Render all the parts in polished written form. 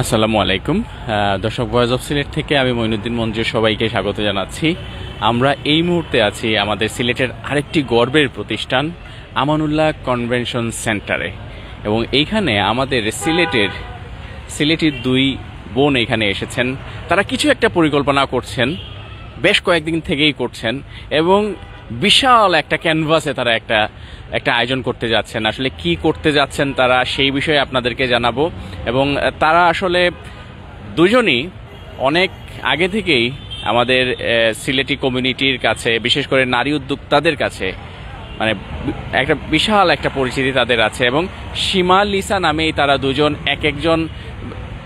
আসসালামু আলাইকুম দর্শক, ভয়েস অফ সিলেট থেকে আমি মঈনুদ্দিন মঞ্জু সবাইকে স্বাগত জানাচ্ছি। আমরা এই মুহূর্তে আছি আমাদের সিলেটের আরেকটি গর্বের প্রতিষ্ঠান আমানুল্লাহ কনভেনশন সেন্টারে, এবং এইখানে আমাদের সিলেটের দুই বোন এখানে এসেছেন। তারা কিছু একটা পরিকল্পনা করছেন, বেশ কয়েকদিন থেকেই করছেন, এবং বিশাল একটা ক্যানভাসে তারা একটা আয়োজন করতে যাচ্ছেন। আসলে কি করতে যাচ্ছেন তারা, সেই বিষয়ে আপনাদেরকে জানাবো। এবং তারা আসলে দুজনই অনেক আগে থেকেই আমাদের সিলেটি কমিউনিটির কাছে, বিশেষ করে নারী উদ্যোক্তাদের কাছে মানে একটা বিশাল একটা পরিচিতি তাদের আছে। এবং সীমা লিসা নামেই তারা দুজন, একজন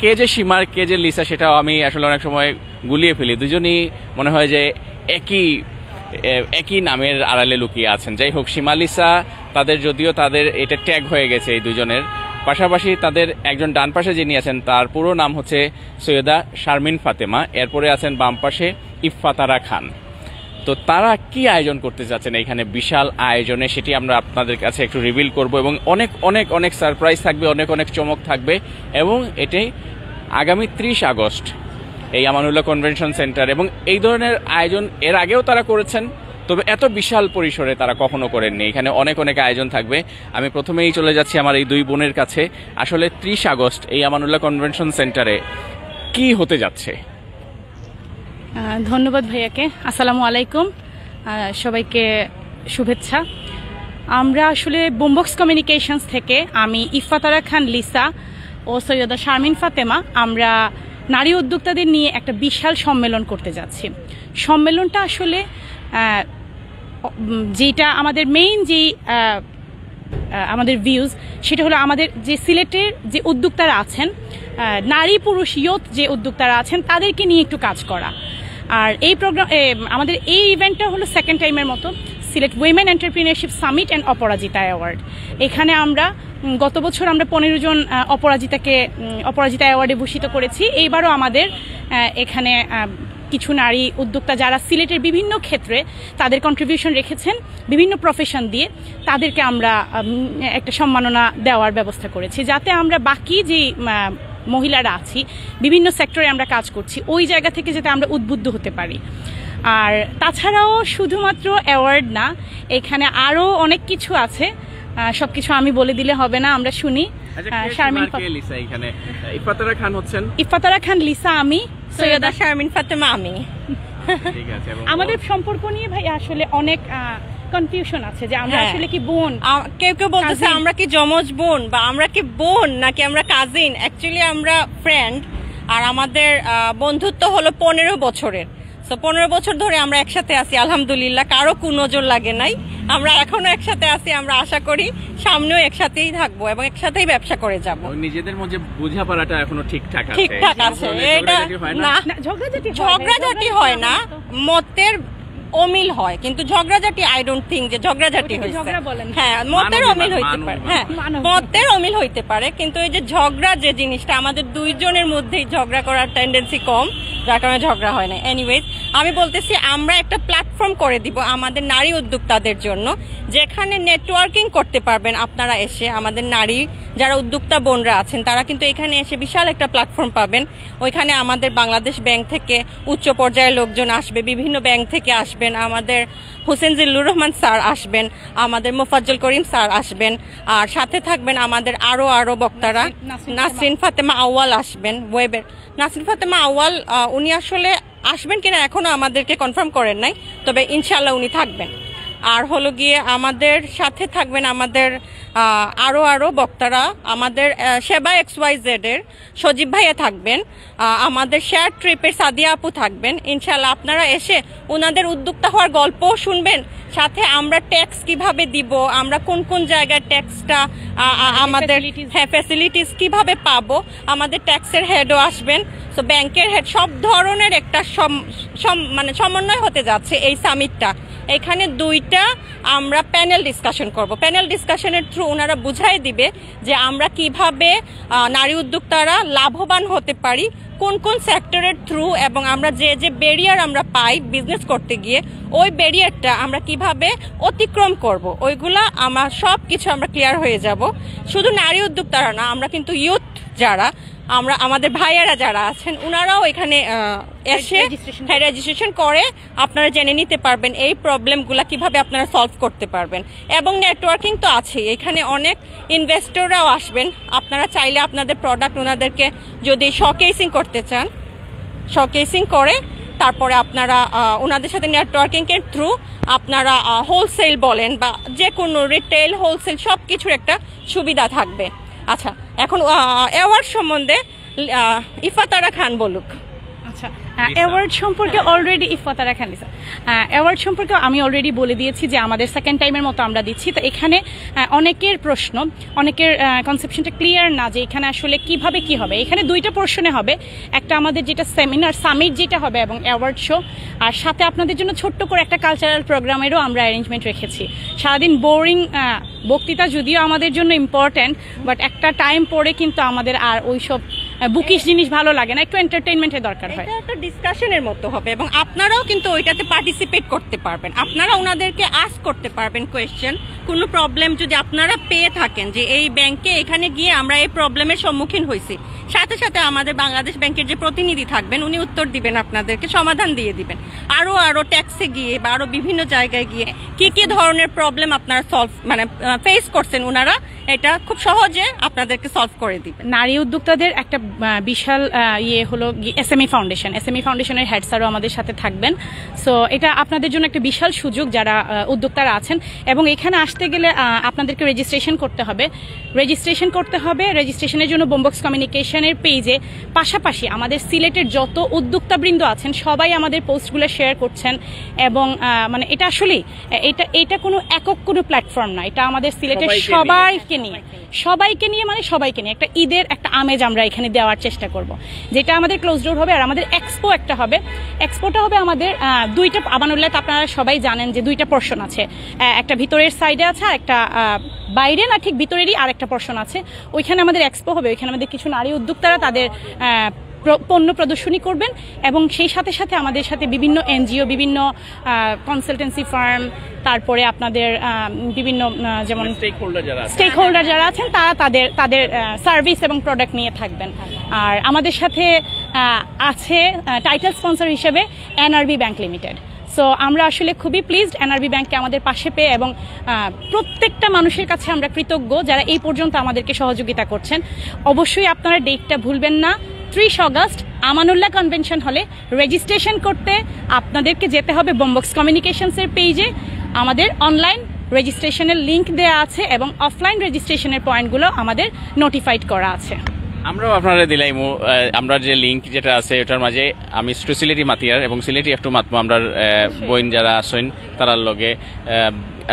কে যে সীমার কে যে লিসা সেটাও আমি আসলে অনেক সময় গুলিয়ে ফেলি। দুজনই মনে হয় যে একই নামের আড়ালে লুকিয়ে আছেন। যাই হোক, সীমা লিসা তাদের, যদিও তাদের এটা ট্যাগ হয়ে গেছে এই দুজনের, পাশাপাশি তাদের একজন ডান পাশে যিনি আছেন তার পুরো নাম হচ্ছে সৈয়দা শারমিন ফাতেমা, এরপরে আছেন বাম পাশে ইফফাতারা খান। তো তারা কি আয়োজন করতে যাচ্ছেন এখানে বিশাল আয়োজনে, সেটি আমরা আপনাদের কাছে একটু রিভিল করব, এবং অনেক অনেক অনেক সারপ্রাইজ থাকবে, অনেক অনেক চমক থাকবে। এবং এটাই আগামী 30 আগস্ট এই আমানুল্লাহ কনভেনশন সেন্টার। এবং এই ধরনের আয়োজন এর আগেও তারা করেছেন, তবে এত বিশাল পরিসরে তারা কখনো করেননি। এখানে অনেক অনেক আয়োজন থাকবে। আমি প্রথমেই চলে যাচ্ছি আমার এই দুই বোনের কাছে। আসলে 30 আগস্ট এই আমানুল্লাহ কনভেনশন সেন্টারে কি হতে যাচ্ছে? ধন্যবাদ ভাইয়াকে। আসসালামু আলাইকুম, সবাইকে শুভেচ্ছা। আমরা আসলে বুমবক্স কমিউনিকেশনস থেকে আমি ইফফাতারা খান লিসা ও সৈয়দা শারমিন ফাতেমা আমরা নারী উদ্যোক্তাদের নিয়ে একটা বিশাল সম্মেলন করতে যাচ্ছি। সম্মেলনটা আসলে যেটা আমাদের মেইন আমাদের ভিউজ, সেটা হলো আমাদের যে সিলেটের যে উদ্যোক্তারা আছেন, নারী পুরুষ ইয়ত যে উদ্যোক্তারা আছেন, তাদেরকে নিয়ে একটু কাজ করা। আর এই প্রোগ্রাম, আমাদের এই ইভেন্টটা হলো সেকেন্ড টাইমের মতো Sylhet women entrepreneurship summit and Aparajita award. এখানে আমরা গত বছর 15 জন অপরাজিতা অ্যাওয়ার্ডে ভূষিত করেছি। এইবারও আমাদের এখানে কিছু নারী উদ্যোক্তা যারা সিলেটের বিভিন্ন ক্ষেত্রে তাদের কন্ট্রিবিউশন রেখেছেন, বিভিন্ন প্রফেশন দিয়ে তাদেরকে আমরা একটা সম্মাননা দেওয়ার ব্যবস্থা করেছি, যাতে আমরা বাকি যে মহিলারা আছি, বিভিন্ন সেক্টরে আমরা কাজ করছি, ওই জায়গা থেকে যাতে আমরা উদ্বুদ্ধ হতে পারি। আর তাছাড়াও শুধুমাত্র অ্যাওয়ার্ড না, এখানে আরও অনেক কিছু আছে, সবকিছু আমি বলে দিলে হবে না, আমরা শুনি। ইফফাতারা খান লিসা আমি, সৈয়দা শারমিন ফাতেমা আমি। আমাদের সম্পর্ক নিয়ে ভাই আসলে অনেক কনফিউশন আছে যে আমরা আসলে কি বোন, কেউ কেউ বলতেছে আমরা কি যমজ বোন, বা আমরা কি বোন নাকি আমরা কাজিন। অ্যাকচুয়ালি আমরা ফ্রেন্ড, আর আমাদের বন্ধুত্ব হলো 15 বছরের। 15 বছর ধরে আমরা একসাথে আছি, আলহামদুলিল্লাহ, কারো কুনজর লাগে নাই। আমরা এখনো একসাথে আছি, আমরা আশা করি সামনেও একসাথেই থাকবো এবং একসাথেই ব্যবসা করে যাব। নিজেদের মধ্যে বোঝাপড়াটা এখনো ঠিকঠাক আছে? ঠিকঠাক আছে, এটা না ঝগড়াঝাটি হয় না, মতের অমিল হয়, কিন্তু ঝগড়াঝাটি আই ডোন্ট থিঙ্ক যে ঝগড়াঝাটি হয়েছে। হ্যাঁ, মতের অমিল হইতে পারে, হ্যাঁ মতের অমিল হইতে পারে, কিন্তু এই যে ঝগড়া যে জিনিসটা, আমাদের দুইজনের মধ্যেই ঝগড়া করার টেন্ডেন্সি কম, যার কারণে ঝগড়া হয় না। এনিওয়েজ, আমি বলতেছি আমরা একটা প্ল্যাটফর্ম করে দিব আমাদের নারী উদ্যোক্তাদের জন্য, যেখানে নেটওয়ার্কিং করতে পারবেন আপনারা এসে। আমাদের নারী যারা উদ্যোক্তা বোনরা আছেন তারা কিন্তু এখানে এসে বিশাল একটা প্ল্যাটফর্ম পাবেন। ওইখানে আমাদের বাংলাদেশ ব্যাংক থেকে উচ্চ পর্যায়ের লোকজন আসবে, বিভিন্ন ব্যাংক থেকে আসবেন, আমাদের হোসেন জিল্লুর রহমান স্যার আসবেন, আমাদের মোফাজ্জল করিম স্যার আসবেন, আর সাথে থাকবেন আমাদের আরো বক্তারা। নাসরিন ফাতেমা আউয়াল আসবেন, ওয়েবের নাসরিন ফাতেমা আউয়াল, উনি আসলে আসবেন কিনা এখনো আমাদেরকে কনফার্ম করেন নাই, তবে ইনশাআল্লাহ উনি থাকবেন। আর হলো গিয়ে আমাদের সাথে থাকবেন আমাদের আরো বক্তারা, আমাদের সেবা XYZ এর সজীব ভাইয়া থাকবেন, আমাদের শেয়ার ট্রিপের সাদিয়া আপু থাকবেন। ইনশাআল্লাহ আপনারা এসে ওনাদের উদ্যোক্তা হওয়ার গল্পও শুনবেন, সাথে আমরা ট্যাক্স কিভাবে দিব, আমরা কোন কোন জায়গায় ট্যাক্সটা আমাদের ফ্যাসিলিটিস কিভাবে পাবো, আমাদের ট্যাক্সের হেডও আসবেন, তো ব্যাংকের হেড, সব ধরনের একটা মানে সমন্বয় হতে যাচ্ছে এই সামিটটা। এখানে 2টা আমরা প্যানেল ডিসকাশন করব। প্যানেল ডিসকাশনের থ্রু ওনারা বুঝাই দিবে যে আমরা কিভাবে নারী উদ্যোক্তারা লাভবান হতে পারি, কোন কোন সেক্টরের থ্রু, এবং আমরা যে ব্যারিয়ার আমরা পাই বিজনেস করতে গিয়ে, ওই ব্যারিয়ারটা আমরা কিভাবে অতিক্রম করব, ওইগুলা সব কিছু আমরা ক্লিয়ার হয়ে যাব। শুধু নারী উদ্যোক্তারা না, আমরা কিন্তু ইউথ যারা আমাদের ভাইয়েরা যারা আছেন ওনারাও এখানে এসে রেজিস্ট্রেশন করে আপনারা জেনে নিতে পারবেন এই প্রবলেমগুলো কিভাবে আপনারা সলভ করতে পারবেন। এবং নেটওয়ার্কিং তো আছেই, এখানে অনেক ইনভেস্টররাও আসবেন। আপনারা চাইলে আপনাদের প্রোডাক্ট ওনাদেরকে যদি শোকেসিং করতে চান, শোকেসিং করে তারপরে আপনারা ওনাদের সাথে নেটওয়ার্কিং এর থ্রু আপনারা হোলসেল বলেন বা যে কোনো রিটেল হোলসেল সব কিছুর একটা সুবিধা থাকবে। আচ্ছা, এখন অ্যাওয়ার্ড সম্বন্ধে ইফাতারা খান বলুক। আচ্ছা, অ্যাওয়ার্ড সম্পর্কে অলরেডি ইফাতারা খান লিসা, অ্যাওয়ার্ড সম্পর্কে আমি অলরেডি বলে দিয়েছি যে আমাদের সেকেন্ড টাইমের মতো আমরা দিচ্ছি। তো এখানে অনেকের প্রশ্ন, অনেকের কনসেপশনটা ক্লিয়ার না যে এখানে আসলে কিভাবে কি হবে। এখানে দুইটা পোর্শনে হবে, একটা আমাদের যেটা সেমিনার সামিট যেটা হবে এবং অ্যাওয়ার্ড শো, আর সাথে আপনাদের জন্য ছোট্ট করে একটা কালচারাল প্রোগ্রামেরও আমরা অ্যারেঞ্জমেন্ট রেখেছি। সারাদিন বোরিং বক্তৃতা যদিও আমাদের জন্য ইম্পর্টেন্ট, বাট একটা টাইম পরে কিন্তু আমাদের আর ওইসব বুকিশ জিনিস ভালো লাগে না, একটু এন্টারটেইনমেন্টের দরকার হয়। এটা একটা ডিসকাশনের মতো হবে এবং আপনারাও কিন্তু ওইটাতে পার্টিসিপেট করতে পারবেন। আপনারা ওনাদেরকে আস্ক করতে পারবেন কোয়েশ্চেন, কোনো প্রবলেম যদি আপনারা পেয়ে থাকেন যে এই ব্যাংকে এখানে গিয়ে আমরা এই প্রবলেমের সম্মুখীন হয়েছি, সাথে সাথে আমাদের বাংলাদেশ ব্যাংকের যে প্রতিনিধি থাকবেন উনি উত্তর দিবেন, আপনাদেরকে সমাধান দিয়ে দিবেন। আরো ট্যাক্সে গিয়ে বা আরো বিভিন্ন জায়গায় গিয়ে কি কি ধরনের প্রবলেম আপনারা ফেস করছেন ওনারা এটা খুব সহজে আপনাদেরকে সলভ করে দিবেন। নারী উদ্যোক্তাদের একটা বিশাল হলো এসএমই ফাউন্ডেশনের হেড স্যারও আমাদের সাথে থাকবেন। সো এটা আপনাদের জন্য একটা বিশাল সুযোগ যারা উদ্যোক্তারা আছেন। এবং এখানে আসতে গেলে আপনাদেরকে রেজিস্ট্রেশন করতে হবে। রেজিস্ট্রেশনের জন্য বোমবক্স কমিউনিকেশনের পেজে পাশাপাশি আমাদের সিলেটের যত উদ্যোক্তাবৃন্দ আছেন সবাই আমাদের পোস্টগুলো শেয়ার করছেন। এবং মানে এটা আসলেই এটা কোনো একক কোনো প্ল্যাটফর্ম না, এটা আমাদের সিলেটের সবাইকে নিয়ে একটা ঈদের একটা আমেজ আমরা এখানে দেওয়ার চেষ্টা করব, যেটা আমাদের ক্লোজ ডোর হবে। আর আমাদের এক্সপো একটা হবে, এক্সপোটা হবে আমাদের দুইটা, আমানুল্লাহ আপনারা সবাই জানেন যে দুইটা পোর্শন আছে, একটা ভিতরের সাইডে আছে আর একটা বাইরে না ঠিক ভিতরেরই আর একটা পোর্শন আছে। ওইখানে আমাদের এক্সপো হবে, ওইখানে আমাদের কিছু নারী উদ্যোক্তারা তাদের পণ্য প্রদর্শনী করবেন এবং সেই সাথে সাথে আমাদের সাথে বিভিন্ন এনজিও, বিভিন্ন কনসালটেন্সি ফার্ম, তারপরে আপনাদের বিভিন্ন যেমন স্টেক হোল্ডার যারা আছেন তারা তাদের সার্ভিস এবং প্রোডাক্ট নিয়ে থাকবেন। আর আমাদের সাথে আছে টাইটেল স্পন্সর হিসেবে এনআরবি ব্যাংক লিমিটেড। সো আমরা আসলে খুবই প্লিজড এনআরবি ব্যাংককে আমাদের পাশে পেয়ে, এবং প্রত্যেকটা মানুষের কাছে আমরা কৃতজ্ঞ যারা এই পর্যন্ত আমাদেরকে সহযোগিতা করছেন। অবশ্যই আপনারা ডেটটা ভুলবেন না, 30 অগস্ট আমানুল্লাহ কনভেনশন হলে। রেজিস্ট্রেশন করতে আপনাদেরকে যেতে হবে বোমবক্স কমিউনিকেশনসের পেজে, আমাদের অনলাইন রেজিস্ট্রেশনের লিঙ্ক দেওয়া আছে এবং অফলাইন রেজিস্ট্রেশনের পয়েন্টগুলো আমাদের নোটিফাইড করা আছে। আমরাও আপনারা দিলাম আমরা যে লিঙ্ক যেটা আছে ওটার মাঝে আমি সিলেটি মাতিয়ার এবং সিলেটি একটু মাতমো আমরা বইন যারা আছেন তারার লগে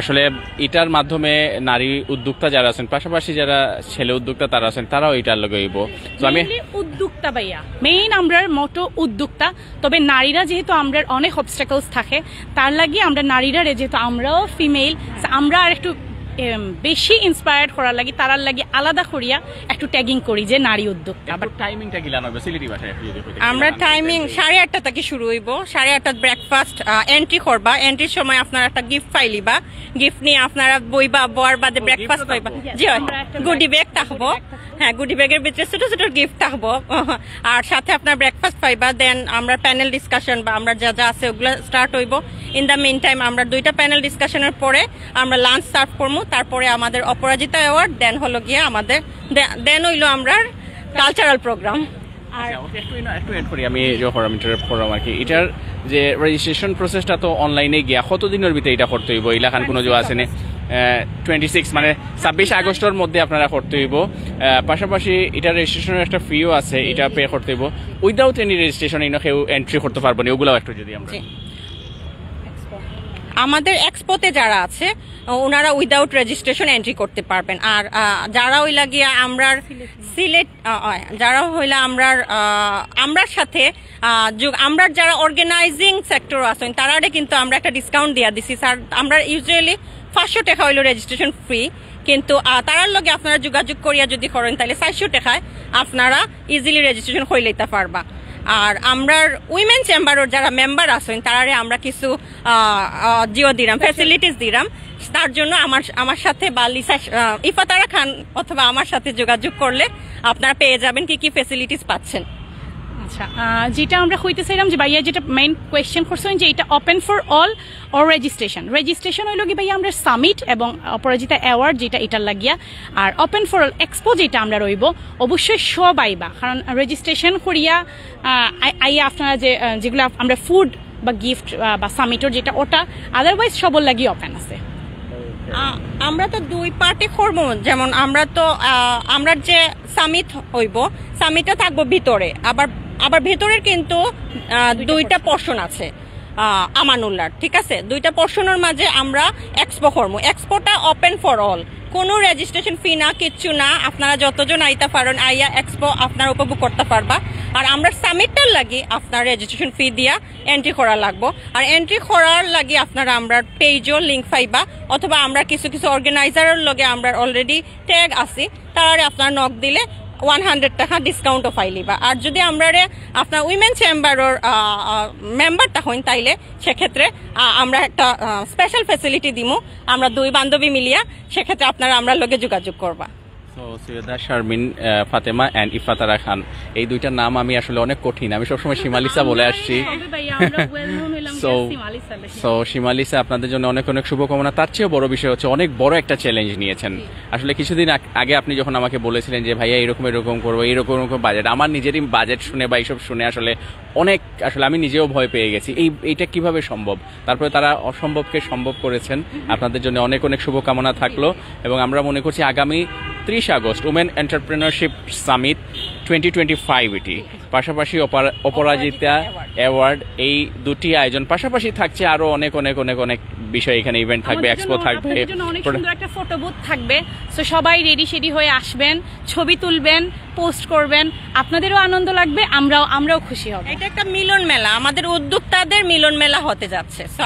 আসলে এটার মাধ্যমে নারী উদ্যোক্তা যারা আছেন, পাশাপাশি যারা ছেলে উদ্যোক্তা তারা আছেন, তারাও এটার লগে হইব। তো আমি উদ্যোক্তা ভাইয়া মেইন আমরার মোটো উদ্যোক্তা, তবে নারীরা যেহেতু আমরার অনেক অবস্ট্যাকলস থাকে তার লাগিয়ে আমরা নারীরা যেহেতু আমরাও ফিমেল, আমরা আর একটু বেশি ইন্সপায়ার্ড করার লাগি তারার লাগি আলাদা করিয়া একটু ট্যাগিং করি যে নারী উদ্যোক্তা। আবার টাইমিংটা কি জানাবে সিলেটি ভাষায়? আমরা টাইমিং 8:30 থেকে শুরু হইব, 8:30 ব্রেকফাস্ট এন্ট্রি করবা, এন্ট্রির সময় আপনারা একটা গিফট পাইলিবা, গিফট নিয়ে আপনারা বইবা, বর বাদে ব্রেকফাস্ট পাইবা। জি গুডি ব্যাগ থাকবো, হ্যাঁ গুডি ব্যাগের ভিতরে ছোট ছোট গিফট থাকবো, আর সাথে আপনার ব্রেকফাস্ট পাইবা। দেন আমরা প্যানেল ডিসকাশন বা আমরা যা যা আছে ওগুলো স্টার্ট হইব। ইন দ্য মিন টাইম আমরা 2টা প্যানেল ডিসকাশনের পরে আমরা লাঞ্চ সার্ভ করবো, তারপরে আমাদের অপরাজিতা অ্যাওয়ার্ড, দেন হলো গিয়ে আমাদের দেন হইলো আমরা কালচারাল প্রোগ্রাম। আর একটু এড করি আমি আর কি, এটার যে রেজিস্ট্রেশন প্রসেসটা তো অনলাইনে গিয়া কতদিনের ভিতরে এটা করতে হইব? এলাকান কোনো যে আছে না 26 মানে 26 আগস্টের মধ্যে আপনারা করতে হইব। পাশাপাশি এটা রেজিস্ট্রেশনের একটা ফিও আছে, এটা পে করতে হইব। উইদাউট এনি রেজিস্ট্রেশন কেউ এন্ট্রি করতে পারবো না, ওগুলো একটু যদি আমরা আমাদের এক্সপোতে যারা আছে ওনারা উইদাউট রেজিস্ট্রেশন এন্ট্রি করতে পারবেন। আর যারা হইলা গিয়া আমরার সিলেট যারা হইলা আমরার সাথে আমরার যারা অর্গানাইজিং সেক্টর আছেন তারারে কিন্তু আমরা একটা ডিসকাউন্ট দিয়া দিছি স্যার। আমরা ইউজুয়ালি 500 টাকা হইলো রেজিস্ট্রেশন ফ্রি, কিন্তু তারার লগে আপনারা যোগাযোগ করিয়া যদি করেন তাহলে 400 টাকায় আপনারা ইজিলি রেজিস্ট্রেশন হয়ে লইতে পারবা। আর আমরার উইমেন চেম্বারের যারা মেম্বার আছেন তারারে আমরা কিছু জিও দিলাম, ফ্যাসিলিটিস দিলাম। তার জন্য আমার সাথে বা ইফাতারা খান অথবা আমার সাথে যোগাযোগ করলে আপনারা পেয়ে যাবেন কি কি ফ্যাসিলিটিস পাচ্ছেন। আচ্ছা, যেটা আমরা হইতেছিলাম যে ভাইয়া যেটা মেইন কোয়েশ্চেন করছেন যে এটা open for all or registration হইল কি ভাইয়া আমরা সামিট এবং অপরাজিতা অ্যাওয়ার্ড যেটা এটার লাগিয়া, আর ওপেন ফর অল এক্সপো যেটা আমরা রইব অবশ্যই সবাই বা কারণ রেজিস্ট্রেশন করিয়া আইয়া আপনারা যেগুলো আমরা ফুড বা গিফট বা সামিটর যেটা ওটা আদারওয়াইজ সবর লাগি ওপেন আছে। আমরা তো দুই পার্টে করবো, যেমন আমরা যে সামিট হইব সামিটে থাকবো ভিতরে, আবার ভেতরের কিন্তু দুইটা পোর্শন আছে আমানুল্লাহর, ঠিক আছে। দুইটা পোর্শনের মাঝে আমরা এক্সপো করবো। এক্সপোটা ওপেন ফর অল, কোনো রেজিস্ট্রেশন ফি না, কিচ্ছু না, আপনারা যতজন আইতে পারেন আইয়া এক্সপো আপনারা উপভোগ করতে পারবা। আর আমরা সামিটটার লাগি আপনার রেজিস্ট্রেশন ফি দিয়া এন্ট্রি করা লাগবো। আর এন্ট্রি করার লাগি আপনারা আমরা পেজও লিঙ্ক পাইবা, অথবা আমরা কিছু অর্গানাইজারের লগে আমরা অলরেডি ট্যাগ আছি, তারা আপনারা নক দিলে 100 টাকা ডিসকাউন্টও পাইলিবা। আর যদি আমরা আপনার উইমেন চেম্বারের মেম্বারটা হইন তাইলে সেক্ষেত্রে আমরা একটা স্পেশাল ফ্যাসিলিটি দিমু, আমরা দুই বান্ধবী মিলিয়া, সেক্ষেত্রে আপনারা আমরা লগে যোগাযোগ করবা। সৈয়দা শারমিন ফাতেমা এন্ড ইফাতারা খান, এই দুইটার নাম আমি আসলে অনেক কঠিন, আমি সবসময় সীমালিসা বলে আসছি। সো সীমালিসা, আপনাদের জন্য অনেক অনেক শুভকামনা। তার চেয়েও বড় বিষয় হচ্ছে অনেক বড় একটা চ্যালেঞ্জ নিয়েছেন। আসলে কিছুদিন আগে আপনি যখন আমাকে বলেছিলেন যে ভাইয়া এরকম করবো, এরকম বাজেট, আমার নিজেরই বাজেট শুনে বা এইসব শুনে আসলে আমি নিজেও ভয় পেয়ে গেছি, এইটা কিভাবে সম্ভব। তারপরে তারা অসম্ভবকে সম্ভব করেছেন। আপনাদের জন্য অনেক অনেক শুভকামনা থাকলো, এবং আমরা মনে করছি আগামী 30 আগস্ট উমেন এন্টারপ্রেনারশিপ সামিট 2025 এটি, পাশাপাশি অপরাজিতা অ্যাওয়ার্ড, এই দুটি আয়োজন পাশাপাশি থাকছে আরো অনেক অনেক অনেক অনেক বিষয়। এখানে ইভেন্ট থাকবে, এক্সপো থাকবে, অনেক সুন্দর একটা ফটো বুথ থাকবে। সো সবাই রেডি হয়ে আসবেন, ছবি তুলবেন, পোস্ট করবেন, আপনাদেরও আনন্দ লাগবে, আমরাও খুশি হব। এটা একটা মিলন মেলা, আমাদের উদ্যোক্তাদের মিলন মেলা হতে যাচ্ছে। সো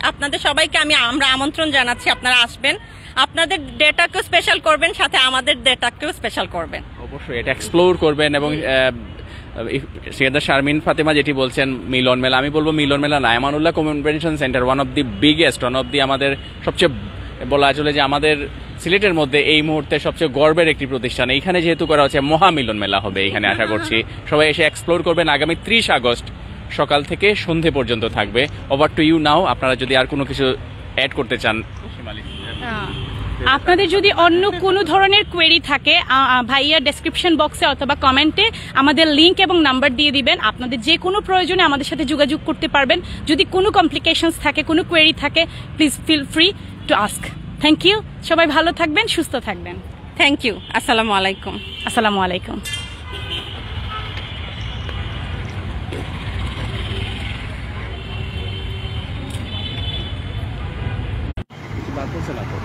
আপনাদের সবাইকে আমরা আমন্ত্রণ জানাচ্ছি, আপনারা আসবেন, আপনাদের ডেটাকেও স্পেশাল করবেন, সাথে আমাদের ডেটাকেও স্পেশাল করবেন। অবশ্যই এটা এক্সপ্লোর করবেন। এবং সৈয়দা শারমিন ফাতেমা যেটি বলছেন মিলন মেলা, আমি বলবো মিলন মেলা না, Amanullah convention centre one of the biggest, আমাদের সবচেয়ে বলা চলে যে আমাদের সিলেটের মধ্যে এই মুহূর্তে সবচেয়ে গর্বের একটি প্রতিষ্ঠান। এইখানে যেহেতু করা হচ্ছে মহা মিলন মেলা হবে এখানে, আশা করছি সবাই এসে এক্সপ্লোর করবেন। আগামী 30 আগস্ট সকাল থেকে সন্ধে পর্যন্ত থাকবে। ওভার টু ইউ নাও, আপনারা যদি আর কোনো কিছু অ্যাড করতে চান। আপনাদের যদি অন্য কোনো ধরনের কোয়েরি থাকে ভাইয়া ডেসক্রিপশন বক্সে অথবা কমেন্টে আমাদের লিংক এবং নাম্বার দিয়ে দিবেন। আপনাদের যে কোনো প্রয়োজনে আমাদের সাথে যোগাযোগ করতে পারবেন। যদি কোনো কমপ্লিকেশনস থাকে, কোনো কোয়েরি থাকে, please feel free to ask. Thank you, সবাই ভালো থাকবেন, সুস্থ থাকবেন। থ্যাংক ইউ, আসসালামু আলাইকুম। আসসালামু আলাইকুম। বাদ হচ্ছে না তো।